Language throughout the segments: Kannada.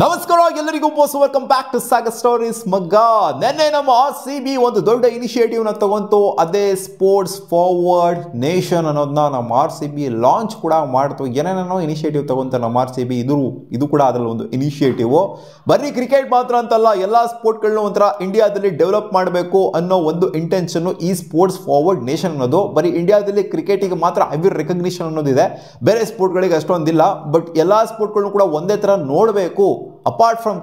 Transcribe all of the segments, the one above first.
ನಮಸ್ಕಾರ ಎಲ್ಲರಿಗೂ welcome back to Sagar stories ಮಗ್ಗ. ನೆನ್ನೆ ನಮ್ಮ RCB ಒಂದು ದೊಡ್ಡ ಇನಿಷಿಯೇಟಿವ್ನ ತಗೊಂತು. ಅದೇ ಸ್ಪೋರ್ಟ್ಸ್ ಫಾರ್ವರ್ಡ್ ನೇಷನ್ ಅನ್ನೋದನ್ನ ನಮ್ಮ RCB ಲಾಂಚ್ ಕೂಡ ಮಾಡ್ತು. ಏನೇನೋ ಇನಿಷಿಯೇಟಿವ್ ತಗೊಂತ ನಮ್ಮ RCB ಇದು ಕೂಡ ಅದರಲ್ಲಿ ಒಂದು ಇನಿಷಿಯೇಟಿವ್. ಬರೀ ಕ್ರಿಕೆಟ್ ಮಾತ್ರ ಅಂತಲ್ಲ, ಎಲ್ಲ ಸ್ಪೋರ್ಟ್ಗಳನ್ನೂ ಒಂಥರ ಇಂಡಿಯಾದಲ್ಲಿ ಡೆವಲಪ್ ಮಾಡಬೇಕು ಅನ್ನೋ ಒಂದು ಇಂಟೆನ್ಷನ್ ಈ ಸ್ಪೋರ್ಟ್ಸ್ ಫಾರ್ವರ್ಡ್ ನೇಷನ್ ಅನ್ನೋದು. ಬರೀ ಇಂಡಿಯಾದಲ್ಲಿ ಕ್ರಿಕೆಟಿಗೆ ಮಾತ್ರ ಹೆವಿ ರೆಕಗ್ನಿಷನ್ ಅನ್ನೋದಿದೆ, ಬೇರೆ ಸ್ಪೋರ್ಟ್ಗಳಿಗೆ ಅಷ್ಟೊಂದಿಲ್ಲ. ಬಟ್ ಎಲ್ಲ ಸ್ಪೋರ್ಟ್ಗಳನ್ನು ಕೂಡ ಒಂದೇ ಥರ ನೋಡಬೇಕು. ಅಪಾರ್ಟ್ ಫ್ರಮ್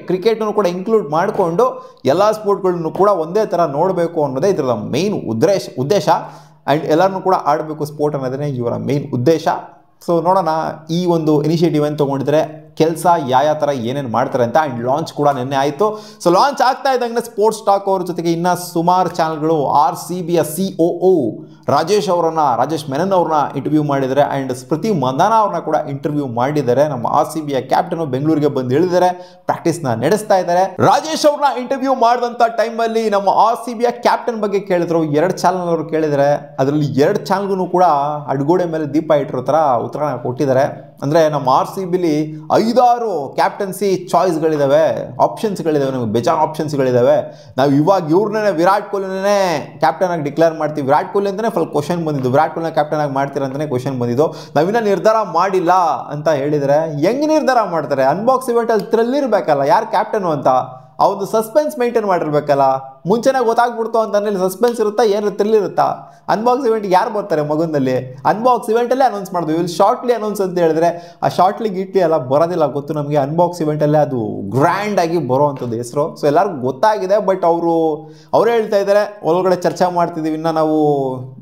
ಕ್ರಿಕೆಟ್ನು ಕೂಡ ಇನ್ಕ್ಲೂಡ್ ಮಾಡಿಕೊಂಡು ಎಲ್ಲ ಸ್ಪೋರ್ಟ್ಗಳನ್ನು ಕೂಡ ಒಂದೇ ಥರ ನೋಡಬೇಕು ಅನ್ನೋದೇ ಇದರ ಮೇನ್ ಉದ್ದೇಶ. ಆ್ಯಂಡ್ ಎಲ್ಲರನ್ನೂ ಕೂಡ ಆಡಬೇಕು ಸ್ಪೋರ್ಟ್ ಅನ್ನೋದೇ ಇವರ ಮೇನ್ ಉದ್ದೇಶ. ಸೊ ನೋಡೋಣ ಈ ಒಂದು ಇನಿಷಿಯೇಟಿವ್ ಏನು ತೊಗೊಂಡಿದ್ರೆ ಕೆಲಸ ಯಾವ ಥರ ಏನೇನು ಮಾಡ್ತಾರೆ ಅಂತ. ಆ್ಯಂಡ್ ಲಾಂಚ್ ಕೂಡ ನಿನ್ನೆ ಆಯಿತು. ಸೊ ಲಾಂಚ್ ಆಗ್ತಾ ಇದ್ದಂಗೆ ಸ್ಪೋರ್ಟ್ಸ್ ಟಾಕ್ ಅವ್ರ ಜೊತೆಗೆ ಇನ್ನೂ ಸುಮಾರು ಚಾನಲ್ಗಳು RCBಯ COO ರಾಜೇಶ್ ಮೆನನ್ ಅವ್ರನ್ನ ಇಂಟರ್ವ್ಯೂ ಮಾಡಿದ್ದಾರೆ. ಆ್ಯಂಡ್ ಸ್ಮೃತಿ ಮಂದಾನ ಅವ್ರನ್ನ ಕೂಡ ಇಂಟರ್ವ್ಯೂ ಮಾಡಿದ್ದಾರೆ. ನಮ್ಮ RCBಯ ಕ್ಯಾಪ್ಟನ್ ಬೆಂಗಳೂರಿಗೆ ಬಂದು ಇಳಿದಿದ್ದಾರೆ, ಪ್ರಾಕ್ಟೀಸ್ನ ನಡೆಸ್ತಾ ಇದ್ದಾರೆ. ರಾಜೇಶ್ ಅವ್ರನ್ನ ಇಂಟರ್ವ್ಯೂ ಮಾಡಿದಂಥ ಟೈಮಲ್ಲಿ ನಮ್ಮ RCBಯ ಕ್ಯಾಪ್ಟನ್ ಬಗ್ಗೆ ಕೇಳಿದ್ರು. 2 ಚಾನಲ್ ಅವರು ಕೇಳಿದರೆ ಅದರಲ್ಲಿ 2 ಚಾನಲ್ಗೂ ಕೂಡ ಅಡ್ಗೋಡೆ ಮೇಲೆ ದೀಪ ಇಟ್ಟಿರೋ ಥರ ಉತ್ತರನ ಕೊಟ್ಟಿದ್ದಾರೆ. ಅಂದರೆ ನಮ್ಮ RCBಲಿ 5-6 ಕ್ಯಾಪ್ಟನ್ಸಿ ಚಾಯ್ಸ್ಗಳಿದ್ದಾವೆ, ಆಪ್ಷನ್ಸ್ಗಳಿದ್ದಾವೆ, ನಮಗೆ ಬೇಜಾರು ಆಪ್ಷನ್ಸ್ಗಳಿದ್ದಾವೆ. ನಾವು ಇವಾಗ ಇವ್ರನ್ನೇ ವಿರಾಟ್ ಕೊಹ್ಲಿನೇ ಕ್ಯಾಪ್ಟನ್ ಆಗಿ ಡಿಕ್ಲೇರ್ ಮಾಡ್ತೀವಿ. ವಿರಾಟ್ ಕೊಹ್ಲಿ ಅಂತಲೇ ಫುಲ್ ಕ್ವಶನ್ ಬಂದಿದ್ದು, ವಿರಾಟ್ ಕೊಹ್ಲಿನ ಕ್ಯಾಪ್ಟನ್ ಆಗಿ ಮಾಡ್ತೀರ ಅಂತಲೇ ಕ್ವಶನ್ ಬಂದಿದ್ದು. ನಾವಿನ್ನ ನಿರ್ಧಾರ ಮಾಡಿಲ್ಲ ಅಂತ ಹೇಳಿದರೆ ಹೆಂಗೆ ನಿರ್ಧಾರ ಮಾಡ್ತಾರೆ? ಅನ್ಬಾಕ್ಸ್ ಇವೆಂಟಲ್ಲಿ ಥ್ರಿಲ್ಲಿರಬೇಕಲ್ಲ ಯಾರು ಕ್ಯಾಪ್ಟನು ಅಂತ, ಆ ಒಂದು ಸಸ್ಪೆನ್ಸ್ ಮೇಂಟೈನ್ ಮಾಡಿರ್ಬೇಕಲ್ಲ. ಮುಂಚೆನೇ ಗೊತ್ತಾಗ್ಬಿಡ್ತು ಅಂತ ಅಂದಲ್ಲಿ ಸಸ್ಪೆನ್ಸ್ ಇರುತ್ತಾ, ಏನು ಥ್ರಿಲ್ ಇರುತ್ತಾ? ಅನ್ಬಾಕ್ಸ್ ಇವೆಂಟ್ಗೆ ಯಾರು ಬರ್ತಾರೆ ಮಗನಲ್ಲಿ? ಅನ್ಬಾಕ್ಸ್ ಇವೆಂಟಲ್ಲೇ ಅನೌನ್ಸ್ ಮಾಡಿದ್ವಿ, ಇಲ್ಲಿ ಶಾರ್ಟ್ಲಿ ಅನೌನ್ಸ್ ಅಂತ ಹೇಳಿದ್ರೆ ಆ ಶಾರ್ಟ್ಲಿ ಗೀಟ್ಲಿ ಎಲ್ಲ ಬರೋದಿಲ್ಲ ಗೊತ್ತು ನಮಗೆ. ಅನ್ಬಾಕ್ಸ್ ಇವೆಂಟಲ್ಲೇ ಅದು ಗ್ರ್ಯಾಂಡಾಗಿ ಬರೋವಂಥದ್ದು ಹೆಸರು. ಸೊ ಎಲ್ಲರಿಗೂ ಗೊತ್ತಾಗಿದೆ. ಬಟ್ ಅವರೇ ಹೇಳ್ತಾ ಇದ್ದಾರೆ ಒಳಗಡೆ ಚರ್ಚೆ ಮಾಡ್ತಿದ್ದೀವಿ,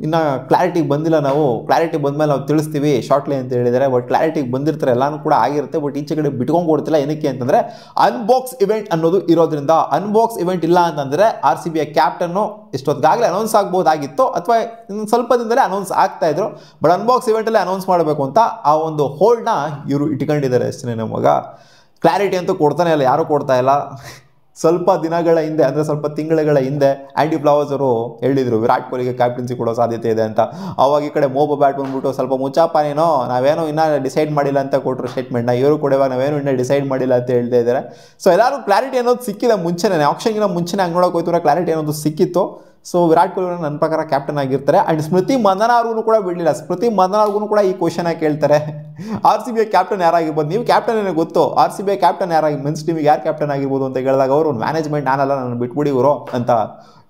ಇನ್ನೂ ಕ್ಲಾರಿಟಿಗೆ ಬಂದಿಲ್ಲ, ಕ್ಲಾರಿಟಿ ಬಂದಮೇಲೆ ನಾವು ತಿಳಿಸ್ತೀವಿ ಶಾರ್ಟ್ಲಿ ಅಂತ ಹೇಳಿದ್ದಾರೆ. ಬಟ್ ಕ್ಲಾರಿಟಿಗೆ ಬಂದಿರ್ತಾರೆ, ಎಲ್ಲನೂ ಕೂಡ ಆಗಿರುತ್ತೆ. ಬಟ್ ಈಚೆ ಕಡೆ ಬಿಟ್ಕೊಂಡು ಕೊಡ್ತಿಲ್ಲ. ಏನಕ್ಕೆ ಅಂತಂದರೆ ಅನ್ಬಾಕ್ಸ್ ಇವೆಂಟ್ ಅನ್ನೋದು ಇರೋದ್ರಿಂದ. ಅನ್ಬಾಕ್ಸ್ ಇವೆಂಟ್ ಇಲ್ಲ ಅಂತಂದರೆ RCBಯ ಕ್ಯಾಪ್ಟನ್ನು ಇಷ್ಟೊತ್ತಿಗಾಗಲೇ ಅನೌನ್ಸ್ ಆಗ್ಬೋದಾಗಿತ್ತು, ಅಥವಾ ಇನ್ನು ಸ್ವಲ್ಪ ದಿನದಲ್ಲೇ ಅನೌನ್ಸ್ ಆಗ್ತಾ ಇದ್ರು. ಬಟ್ ಅನ್ಬಾಕ್ಸ್ ಇವೆಂಟಲ್ಲೇ ಅನೌನ್ಸ್ ಮಾಡಬೇಕು ಅಂತ ಆ ಒಂದು ಹೋಲ್ಡ್ನ ಇವರು ಇಟ್ಕೊಂಡಿದ್ದಾರೆ ಅಷ್ಟೇ. ನಮಗ ಕ್ಲಾರಿಟಿ ಅಂತೂ ಕೊಡ್ತಾನೆ ಇಲ್ಲ, ಯಾರೂ ಕೊಡ್ತಾ ಇಲ್ಲ. ಸ್ವಲ್ಪ ದಿನಗಳ ಹಿಂದೆ, ಅಂದರೆ ಸ್ವಲ್ಪ ತಿಂಗಳುಗಳ ಹಿಂದೆ ಆ್ಯಂಡಿ ಫ್ಲವರ್ಸ್ ಅವರು ಹೇಳಿದರು ವಿರಾಟ್ ಕೊಹ್ಲಿಗೆ ಕ್ಯಾಪ್ಟನ್ಸಿ ಕೊಡೋ ಸಾಧ್ಯತೆ ಇದೆ ಅಂತ. ಅವಾಗ ಈ ಕಡೆ ಮೋಬೋ ಬ್ಯಾಟ್ ಬಂದ್ಬಿಟ್ಟು ಸ್ವಲ್ಪ ಮುಚ್ಚಾಪಾನೇನೋ ನಾವೇನೋ ಇನ್ನೂ ಡಿಸೈಡ್ ಮಾಡಿಲ್ಲ ಅಂತ ಕೊಟ್ಟರು ಸ್ಟೇಟ್ಮೆಂಟ್ನ. ಇವರು ಕೂಡ ನಾವೇನು ಇನ್ನೂ ಡಿಸೈಡ್ ಮಾಡಿಲ್ಲ ಅಂತ ಹೇಳ್ತಾ ಇದ್ದಾರೆ. ಸೊ ಎಲ್ಲರೂ ಕ್ಲಾರಿಟಿ ಅನ್ನೋದು ಸಿಕ್ಕಿದೆ ಮುಂಚೆನೇ, ಆಪ್ಷನ್ಗಿನ ಮುಂಚೆನೇ ಹಂಗೆ ನೋಡೋಕೆ ಹೋಯ್ತು, ಕ್ಲಾರಿಟಿ ಅನ್ನೋದು ಸಿಕ್ಕಿತ್ತು. ಸೊ ವಿರಾಟ್ ಕೊಹ್ಲಿ ನನ್ನ ಪ್ರಕಾರ ಕ್ಯಾಪ್ಟನ್ ಆಗಿರ್ತಾರೆ. ಆ್ಯಂಡ್ ಸ್ಮೃತಿ ಮಂದನ ಅವ್ರಿಗೂ ಕೂಡ ಬಿಡಲಿಲ್ಲ. ಸ್ಮೃತಿ ಮಂದನ ಅವ್ರಿಗೂ ಕೂಡ ಈ ಕ್ವಶನ್ ಕೇಳ್ತಾರೆ, RCBಯ ಕ್ಯಾಪ್ಟನ್ ಯಾರಾಗಿರ್ಬೋದು? ನೀವು ಕ್ಯಾಪ್ಟನ್ ಏನೋ ಗೊತ್ತು, RCBಯ ಕ್ಯಾಪ್ಟನ್ ಯಾರಾಗಿ ಮೆನ್ಸ್ ಟೀಮಿಗೆ ಯಾರು ಕ್ಯಾಪ್ಟನ್ ಆಗಿರ್ಬೋದು ಅಂತ ಹೇಳಿದಾಗ ಅವರು ಮ್ಯಾನೇಜ್ಮೆಂಟ್ ನಾನಲ್ಲ, ನಾನು ಬಿಟ್ಬಿಡಿ ಇವರು ಅಂತ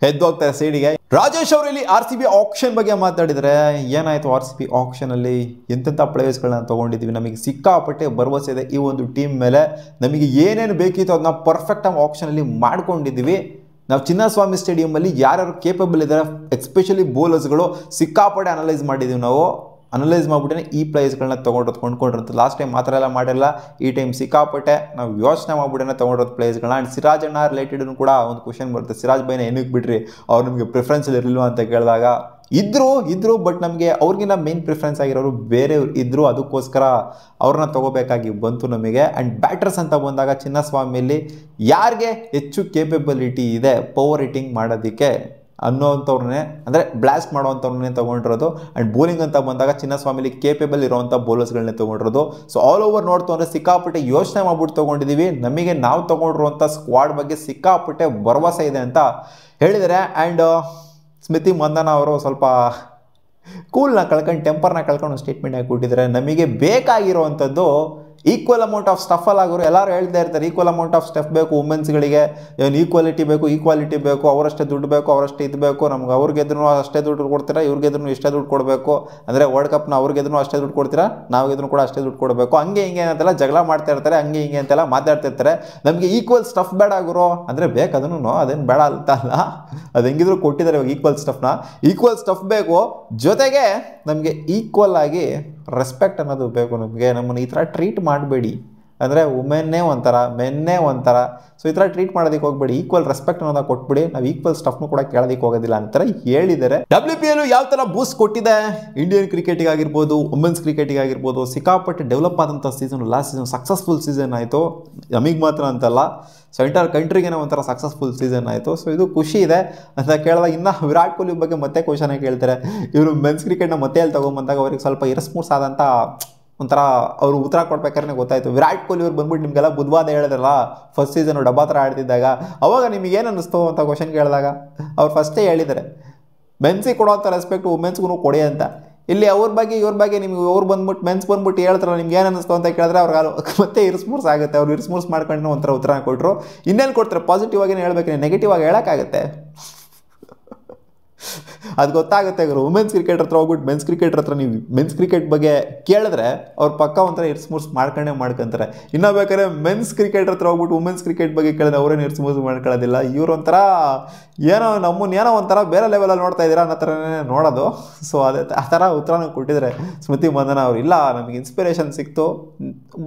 ಎದ್ದೋಗ್ತಾರೆ ಸೈಡಿಗೆ. ರಾಜೇಶ್ ಅವರು ಇಲ್ಲಿ RCB ಆಕ್ಷನ್ ಬಗ್ಗೆ ಮಾತಾಡಿದರೆ ಏನಾಯಿತು? RCB ಆಕ್ಷನಲ್ಲಿ ಎಂತೆಂಥ ಪ್ಲೇಯರ್ಸ್ಗಳನ್ನ ತೊಗೊಂಡಿದ್ದೀವಿ, ನಮಗೆ ಸಿಕ್ಕಾಪಟ್ಟೆ ಭರವಸೆ ಇದೆ ಈ ಒಂದು ಟೀಮ್ ಮೇಲೆ, ನಮಗೆ ಏನೇನು ಬೇಕಿತ್ತು ಅದನ್ನ ಪರ್ಫೆಕ್ಟಾಗಿ ಆಕ್ಷನಲ್ಲಿ ಮಾಡ್ಕೊಂಡಿದ್ದೀವಿ. ನಾವು ಚಿನ್ನಸ್ವಾಮಿ ಸ್ಟೇಡಿಯಮಲ್ಲಿ ಯಾರ್ಯಾರು ಕೇಪಬಲ್ ಇದ್ದಾರೆ, ಎಸ್ಪೆಷಲಿ ಬೌಲರ್ಸ್ಗಳು ಸಿಕ್ಕಾಪಟ್ಟೆ ಅನಲೈಸ್ ಮಾಡಿದ್ದೀವಿ. ನಾವು ಅನಲೈಸ್ ಮಾಡಿಬಿಟ್ಟೆ ಈ ಪ್ಲೇಯರ್ಸ್ಗಳನ್ನ ಕೊಂಡ್ಕೊಂಡಿರೋದು. ಲಾಸ್ಟ್ ಟೈಮ್ ಮಾತ್ರ ಎಲ್ಲ ಮಾಡಿಲ್ಲ, ಈ ಟೈಮ್ ಸಿಕ್ಕಾಪಟ್ಟೆ ನಾವು ಯೋಚನೆ ಮಾಡಿಬಿಟ್ಟೆ ತೊಗೊಂಡಿರೋದು ಪ್ಲೇಯರ್ಸ್ಗಳನ್ನ. ಆ್ಯಂಡ್ ಸಿರಾಜ್ ಅಣ್ಣ ರಿಲೇಟೆಡ್ ಕೂಡ ಒಂದು ಕ್ವಶನ್ ಬರುತ್ತೆ, ಸಿರಾಜ್ ಬೈನ ಏನಕ್ಕೆ ಬಿಡ್ರಿ, ಅವ್ರು ನಿಮಗೆ ಪ್ರಿಫರೆನ್ಸಲ್ಲಿ ಇರಲಿಲ್ವ ಅಂತ ಕೇಳಿದಾಗ ಇದ್ರು ಬಟ್ ನಮಗೆ ಅವ್ರಿಗಿನ್ನ ಮೇನ್ ಪ್ರಿಫರೆನ್ಸ್ ಆಗಿರೋರು ಬೇರೆ ಇದ್ದರು, ಅದಕ್ಕೋಸ್ಕರ ಅವ್ರನ್ನ ತೊಗೋಬೇಕಾಗಿ ಬಂತು ನಮಗೆ. ಆ್ಯಂಡ್ ಬ್ಯಾಟರ್ಸ್ ಅಂತ ಬಂದಾಗ ಚಿನ್ನಸ್ವಾಮಿಯಲ್ಲಿ ಯಾರಿಗೆ ಹೆಚ್ಚು ಕೇಪಬಿಲಿಟಿ ಇದೆ ಪವರ್ ಹಿಟ್ಟಿಂಗ್ ಮಾಡೋದಕ್ಕೆ ಅನ್ನೋವಂಥವ್ರನ್ನೇ, ಅಂದರೆ ಬ್ಲಾಸ್ಟ್ ಮಾಡೋವಂಥವ್ರನ್ನೇ ತೊಗೊಂಡಿರೋದು. ಆ್ಯಂಡ್ ಬೌಲಿಂಗ್ ಅಂತ ಬಂದಾಗ ಚಿನ್ನಸ್ವಾಮಿಲಿ ಕೇಪಬಲ್ ಇರೋವಂಥ ಬೌಲರ್ಸ್ಗಳನ್ನೇ ತೊಗೊಂಡಿರೋದು. ಸೊ ಆಲ್ ಓವರ್ ನೋಡ್ತು ಅಂದರೆ ಸಿಕ್ಕಾಪಟ್ಟೆ ಯೋಚನೆ ಮಾಡ್ಬಿಟ್ಟು ತೊಗೊಂಡಿದ್ದೀವಿ. ನಮಗೆ ನಾವು ತೊಗೊಂಡಿರುವಂಥ ಸ್ಕ್ವಾಡ್ ಬಗ್ಗೆ ಸಿಕ್ಕಾಪಟ್ಟೆ ಭರವಸೆ ಇದೆ ಅಂತ ಹೇಳಿದ್ದಾರೆ. ಆ್ಯಂಡ್ ಸ್ಮೃತಿ ಮಂದನ ಅವರು ಸ್ವಲ್ಪ ಕೂಲ್ನ ಕಳ್ಕೊಂಡು, ಟೆಂಪರ್ನ ಕಳ್ಕೊಂಡು ಸ್ಟೇಟ್ಮೆಂಟ್ ಆಗಿ ಕೊಟ್ಟಿದ್ದಾರೆ. ನಮಗೆ ಬೇಕಾಗಿರುವಂಥದ್ದು ಈಕ್ವಲ್ ಅಮೌಂಟ್ ಆಫ್ ಸ್ಟಫಲ್ಲಿ ಆಗೋರು ಎಲ್ಲರೂ ಹೇಳ್ತಾ ಇರ್ತಾರೆ, ಈಕ್ವಲ್ ಅಮೌಂಟ್ ಆಫ್ ಸ್ಟಫ್ ಬೇಕು ವುಮೆನ್ಸ್ಗಳಿಗೆ, ಏನು ಈಕ್ವಾಲಿಟಿ ಬೇಕು, ಅವರಷ್ಟೇ ದುಡ್ಡು ಬೇಕು, ಅವರಷ್ಟೇ ಇದು ಬೇಕು, ನಮ್ಗೆ ಅವ್ರಿಗೆದ್ರೂ ಅಷ್ಟೇ ದುಡ್ಡು ಕೊಡ್ತೀರಾ, ಇವ್ರಿಗೆದ್ರೂ ಇಷ್ಟೇ ದುಡ್ಡು ಕೊಡಬೇಕು, ಅಂದರೆ ವರ್ಲ್ಡ್ ಕಪ್ನ ಅವ್ರಿಗೆದ್ರೂ ಅಷ್ಟೇ ದುಡ್ಡು ಕೊಡ್ತೀರಾ, ನಾವಿಗೆದ್ರೂ ಕೂಡ ಅಷ್ಟೇ ದುಡ್ಡು ಕೊಡಬೇಕು, ಹಂಗೆ ಹಿಂಗೆ ಅಂತೆಲ್ಲ ಜಗಳ ಮಾಡ್ತಾ ಇರ್ತಾರೆ, ಹಂಗೆ ಹಿಂಗೆ ಅಂತೆಲ್ಲ ಮಾತಾಡ್ತಿರ್ತಾರೆ. ನಮಗೆ ಈಕ್ವಲ್ ಸ್ಟಫ್ ಬೇಡ ಆಗೋರು ಅಂದರೆ ಬೇಕು, ಅದೇನು ಬೇಡ ಅಂತ ಅಲ್ಲ, ಅದು ಹೆಂಗಿದ್ರು ಕೊಟ್ಟಿದ್ದಾರೆ ಇವಾಗ ಈಕ್ವಲ್ ಸ್ಟಫ್ ಬೇಕು. ಜೊತೆಗೆ ನಮಗೆ ಈಕ್ವಲ್ ಆಗಿ ರೆಸ್ಪೆಕ್ಟ್ ಅನ್ನೋದು ಬೇಕು. ನಮ್ಮನ್ನು ಈ ಥರ ಟ್ರೀಟ್ ಮಾಡಬೇಡಿ, ಅಂದರೆ ವುಮೆನ್ನೇ ಒಂಥರ ಮೆನ್ನೇ ಒಂಥರ, ಸೊ ಈ ಥರ ಟ್ರೀಟ್ ಮಾಡೋದಕ್ಕೆ ಹೋಗ್ಬೇಡಿ, ಈಕ್ವಲ್ ರೆಸ್ಪೆಕ್ಟ್ ಅನ್ನೋದ ಕೊಟ್ಬಿಡಿ, ನಾವು ಈಕ್ವಲ್ ಸ್ಟಫ್ನು ಕೂಡ ಕೇಳೋದಕ್ಕೆ ಹೋಗೋದಿಲ್ಲ ಅಂತ ಹೇಳಿದ್ದಾರೆ. WPL ಯಾವ ಥರ ಬೂಸ್ಟ್ ಕೊಟ್ಟಿದೆ ಇಂಡಿಯನ್ ಕ್ರಿಕೆಟಿಗೆ ಆಗಿರ್ಬೋದು, ವುಮೆನ್ಸ್ ಕ್ರಿಕೆಟಿಗೆ ಆಗಿರ್ಬೋದು, ಸಿಕ್ಕಾಪಟ್ಟೆ ಡೆವಲಪ್ ಆದಂಥ season, last season successful season ಆಯಿತು. ನಮಗೆ ಮಾತ್ರ ಅಂತಲ್ಲ, ಸೊ ಎಂಟರ್ ಕಂಟ್ರಿಗೇನೆ ಒಂಥರ ಸಕ್ಸಸ್ಫುಲ್ ಸೀಸನ್ ಆಯಿತು. ಸೊ ಇದು ಖುಷಿ ಇದೆ ಅಂತ ಕೇಳಿದಾಗ ಇನ್ನು ವಿರಾಟ್ ಕೊಹ್ಲಿ ಬಗ್ಗೆ ಮತ್ತೆ ಕ್ವಶನ್ ಕೇಳ್ತಾರೆ. ಇವರು ಮೆನ್ಸ್ ಕ್ರಿಕೆಟ್ನ ಮತ್ತೆ ಅಲ್ಲಿ ತೊಗೊಂಬಂದಾಗ ಅವ್ರಿಗೆ ಸ್ವಲ್ಪ ಇರಸ್ಮೂರ್ಸ್ ಆದಂಥ ಒಂಥರ ಅವರು ಉತ್ತರ ಕೊಡ್ಬೇಕಾದ್ರೆ ಗೊತ್ತಾಯಿತು. ವಿರಾಟ್ ಕೊಹ್ಲಿ ಅವ್ರು ಬಂದ್ಬಿಟ್ಟು ನಿಮಗೆಲ್ಲ ಬುದ್ಧವಾದ ಹೇಳಿದ್ರಲ್ಲ ಫಸ್ಟ್ ಸೀಸನು ಡಬ್ಬಾ ಥರ ಆಡ್ತಿದ್ದಾಗ, ಅವಾಗ ನಿಮಗೇನು ಅನ್ನಿಸ್ತು ಅಂತ ಕ್ವಶನ್ ಕೇಳಿದಾಗ ಅವ್ರು ಫಸ್ಟೇ ಹೇಳಿದ್ದಾರೆ ಮೆನ್ಸಿಗೆ ಕೊಡೋಂಥ ರೆಸ್ಪೆಕ್ಟ್ ವುಮೆನ್ಸ್ಗೂ ಕೊಡಿ ಅಂತ. ಇಲ್ಲಿ ಅವ್ರ ಬಗ್ಗೆ ಇವ್ರ ಬಗ್ಗೆ ನಿಮ್ಗೆ ಅವ್ರು ಬಂದ್ಬಿಟ್ಟು ಮೆನ್ಸ್ ಬಂದ್ಬಿಟ್ಟು ಹೇಳ್ತಾರಲ್ಲ ನಿಮ್ಗೆ ಏನು ಅನ್ನಿಸ್ತು ಅಂತ ಕೇಳಿದ್ರೆ ಅವ್ರಿಗೆ ಮತ್ತೆ ಇರಿಸ್ಮೂರ್ಸ್ ಆಗುತ್ತೆ. ಅವ್ರು ಇರಿಸ್ಮೂರ್ಸ್ ಮಾಡ್ಕೊಂಡು ಒಂಥರ ಉತ್ತರ ಕೊಟ್ಟರು. ಇನ್ನೇನು ಕೊಡ್ತಾರೆ, ಪಾಸಿಟಿವ್ ಆಗೇನು ಹೇಳ್ಬೇಕು, ನೆಗೆಟಿವ್ ಆಗಿ ಹೇಳೋಕ್ಕಾಗತ್ತೆ? ಅದು ಗೊತ್ತಾಗುತ್ತೆ. ವುಮೆನ್ಸ್ ಕ್ರಿಕೆಟ್ ಹತ್ರ ಹೋಗ್ಬಿಟ್ಟು ಮೆನ್ಸ್ ಕ್ರಿಕೆಟ್ ಹತ್ರ ನೀವು ಮೆನ್ಸ್ ಕ್ರಿಕೆಟ್ ಬಗ್ಗೆ ಕೇಳಿದ್ರೆ ಅವ್ರ ಪಕ್ಕ ಒಂಥರ ಇರ್ಸ್ಮೂರ್ಸ್ ಮಾಡ್ಕೊಂತಾರೆ. ಇನ್ನೂ ಬೇಕಾದ್ರೆ ಮೆನ್ಸ್ ಕ್ರಿಕೆಟ್ ಹತ್ರ ಹೋಗ್ಬಿಟ್ಟು ವುಮೆನ್ಸ್ ಕ್ರಿಕೆಟ್ ಬಗ್ಗೆ ಕೇಳಿದ್ರೆ ಅವರೇನು ಇರ್ಸ್ಮೂರ್ಸ್ ಮಾಡ್ಕೊಳ್ಳೋದಿಲ್ಲ. ಇವ್ರು ಒಂಥರ ಏನೋ ನಮ್ಮನ್ನೇನೋ ಒಂಥರ ಬೇರೆ ಲೆವೆಲಲ್ಲಿ ನೋಡ್ತಾ ಇದ್ದೀರಾ ಅನ್ನೋ ಥರನೇ ನೋಡೋದು. ಸೊ ಅದೇ ಆ ಥರ ಉತ್ತರನ ಕೊಟ್ಟಿದ್ದಾರೆ ಸ್ಮೃತಿ ಮಂದನ ಅವರು. ಇಲ್ಲ ನಮಗೆ ಇನ್ಸ್ಪಿರೇಷನ್ ಸಿಕ್ತು,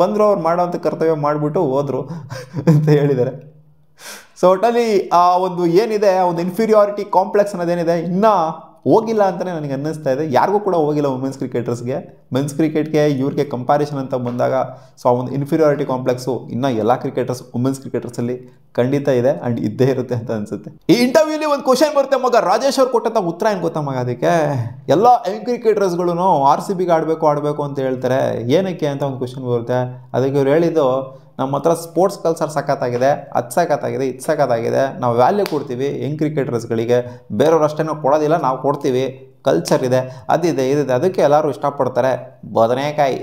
ಬಂದರು ಅವ್ರು ಮಾಡೋವಂಥ ಕರ್ತವ್ಯ ಮಾಡಿಬಿಟ್ಟು ಹೋದರು ಅಂತ ಹೇಳಿದ್ದಾರೆ. ಸೊ ಒಟ್ಟಲ್ಲಿ ಆ ಒಂದು ಏನಿದೆ, ಆ ಒಂದು ಇನ್ಫೀರಿಯಾರಿಟಿ ಕಾಂಪ್ಲೆಕ್ಸ್ ಅನ್ನೋದೇನಿದೆ ಇನ್ನೂ ಹೋಗಿಲ್ಲ ಅಂತಲೇ ನನಗೆ ಅನ್ನಿಸ್ತಾ ಇದೆ. ಯಾರಿಗೂ ಕೂಡ ಹೋಗಿಲ್ಲ ವುಮೆನ್ಸ್ ಕ್ರಿಕೆಟರ್ಸ್ಗೆ. ಮೆನ್ಸ್ ಕ್ರಿಕೆಟ್ಗೆ ಇವ್ರಿಗೆ ಕಂಪ್ಯಾರಿಸನ್ ಅಂತ ಬಂದಾಗ ಸೊ ಆ ಒಂದು ಇನ್ಫೀರಿಯಾರಿಟಿ ಕಾಂಪ್ಲೆಕ್ಸು ಇನ್ನೂ ಎಲ್ಲ ಕ್ರಿಕೆಟರ್ಸ್ ವುಮೆನ್ಸ್ ಕ್ರಿಕೆಟರ್ಸಲ್ಲಿ ಖಂಡಿತ ಇದೆ ಆ್ಯಂಡ್ ಇದ್ದೇ ಇರುತ್ತೆ ಅಂತ ಅನಿಸುತ್ತೆ. ಈ ಇಂಟರ್ವ್ಯೂಲಿ ಒಂದು ಕ್ವಶನ್ ಬರುತ್ತೆ ಮಗ, ರಾಜೇಶ್ ಅವ್ರು ಕೊಟ್ಟಂಥ ಉತ್ತರ ಏನು ಗೊತ್ತಾ ಮಗ, ಅದಕ್ಕೆ ಎಲ್ಲ ಯಂಗ್ ಕ್ರಿಕೆಟರ್ಸ್ಗಳು RCBಗೆ ಆಡಬೇಕು ಅಂತ ಹೇಳ್ತಾರೆ, ಏನಕ್ಕೆ ಅಂತ ಒಂದು ಕ್ವಶನ್ ಬರುತ್ತೆ. ಅದಕ್ಕೆ ಇವ್ರು ಹೇಳಿದ್ದು, ನಮ್ಮ ಹತ್ರ ಸ್ಪೋರ್ಟ್ಸ್ ಕಲ್ಚರ್ ಸಖತ್ತಾಗಿದೆ, ಅದು ಸಖತ್ತಾಗಿದೆ, ಇದು ಸಖತ್ತಾಗಿದೆ, ನಾವು ವ್ಯಾಲ್ಯೂ ಕೊಡ್ತೀವಿ ಯಂಗ್ ಕ್ರಿಕೆಟರ್ಸ್ಗಳಿಗೆ, ಬೇರೆಯವ್ರು ಅಷ್ಟೇನೋ ಕೊಡೋದಿಲ್ಲ, ನಾವು ಕೊಡ್ತೀವಿ, ಕಲ್ಚರ್ ಇದೆ, ಅದಿದೆ ಇದಿದೆ, ಅದಕ್ಕೆ ಎಲ್ಲರೂ ಇಷ್ಟಪಡ್ತಾರೆ. ಬದನೆಕಾಯಿ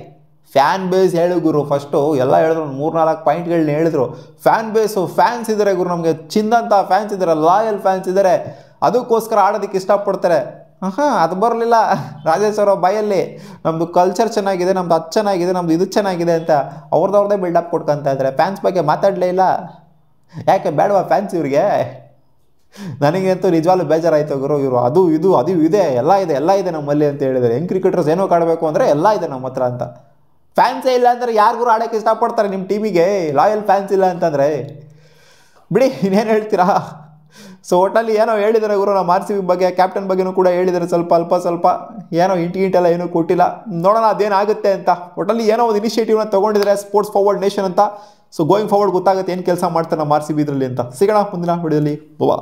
ಫ್ಯಾನ್ ಬೇಸ್ ಹೇಳು ಗುರು. ಫಸ್ಟು ಎಲ್ಲ ಹೇಳಿದ್ರು, ಒಂದು 3-4 ಪಾಯಿಂಟ್ಗಳನ್ನ ಹೇಳಿದ್ರು. ಫ್ಯಾನ್ ಬೇಸು, ಫ್ಯಾನ್ಸ್ ಇದ್ದಾರೆ ಗುರು, ನಮಗೆ ಚಿಂದಂಥ ಫ್ಯಾನ್ಸ್ ಇದ್ದಾರೆ, ಲಾಯಲ್ ಫ್ಯಾನ್ಸ್ ಇದ್ದಾರೆ, ಅದಕ್ಕೋಸ್ಕರ ಆಡೋದಕ್ಕೆ ಇಷ್ಟಪಡ್ತಾರೆ. ಅದು ಬರಲಿಲ್ಲ ರಾಜೇಶ್ ಅವರ ಬಾಯಲ್ಲಿ. ನಮ್ಮದು ಕಲ್ಚರ್ ಚೆನ್ನಾಗಿದೆ, ನಮ್ದು ಅದು ಚೆನ್ನಾಗಿದೆ, ನಮ್ದು ಇದು ಚೆನ್ನಾಗಿದೆ ಅಂತ ಅವ್ರದ್ದೇ ಬಿಲ್ಡಪ್ ಕೊಡ್ಕೊತಾ ಇದ್ದಾರೆ. ಫ್ಯಾನ್ಸ್ ಬಗ್ಗೆ ಮಾತಾಡಲೇ ಇಲ್ಲ. ಯಾಕೆ ಬೇಡವಾ ಫ್ಯಾನ್ಸ್ ಇವ್ರಿಗೆ? ನನಗಂತೂ ನಿಜವಾಗ್ಲೂ ಬೇಜಾರಾಯಿತು ಗುರು. ಇವರು ಅದು ಇದೆ, ಎಲ್ಲ ಇದೆ ನಮ್ಮಲ್ಲಿ ಅಂತ ಹೇಳಿದ್ದಾರೆ. ಯಂಗ್ ಕ್ರಿಕೆಟರ್ಸ್ ಏನೋ ಆಡಬೇಕು ಅಂದರೆ ಎಲ್ಲ ಇದೆ ನಮ್ಮ ಹತ್ರ ಅಂತ. ಫ್ಯಾನ್ಸೇ ಇಲ್ಲ ಅಂದರೆ ಯಾರಿಗೂ ಆಡೋಕ್ಕೆ ಇಷ್ಟಪಡ್ತಾರೆ ನಿಮ್ಮ ಟೀಮಿಗೆ? ಲಾಯಲ್ ಫ್ಯಾನ್ಸ್ ಇಲ್ಲ ಅಂತಂದರೆ ಬಿಡಿ, ಇನ್ನೇನು ಹೇಳ್ತೀರಾ? ಸೊ ಒಟ್ಟಲ್ಲಿ ಏನೋ ಹೇಳಿದ್ದಾರೆ ಗುರು ನಮ್ಮ RCB ಬಗ್ಗೆ, ಕ್ಯಾಪ್ಟನ್ ಬಗ್ಗೆನೂ ಕೂಡ ಹೇಳಿದ್ದಾರೆ ಸ್ವಲ್ಪ ಏನೋ ಇಂಟೆಲ್ಲ ಏನೂ ಕೊಟ್ಟಿಲ್ಲ. ನೋಡೋಣ ಅದೇನಾಗುತ್ತೆ ಅಂತ. ಒಟ್ಟಲ್ಲಿ ಏನೋ ಒಂದು ಇನಿಷಿಯೇಟಿವ್ನ ತೊಗೊಂಡಿದ್ದಾರೆ ಸ್ಪೋರ್ಟ್ಸ್ ಫಾರ್ವರ್ಡ್ ನೇಷನ್ ಅಂತ. ಸೊ ಗೋಯಿಂಗ್ ಫಾರ್ವರ್ಡ್ ಗೊತ್ತಾಗುತ್ತೆ ಏನು ಕೆಲಸ ಮಾಡ್ತಾರೆ ನಮ್ಮ RCB ಇದರಲ್ಲಿ ಅಂತ. ಸಿಗೋಣ ಮುಂದಿನ ವಿಡಿಯೋದಲ್ಲಿ. ಬಾ.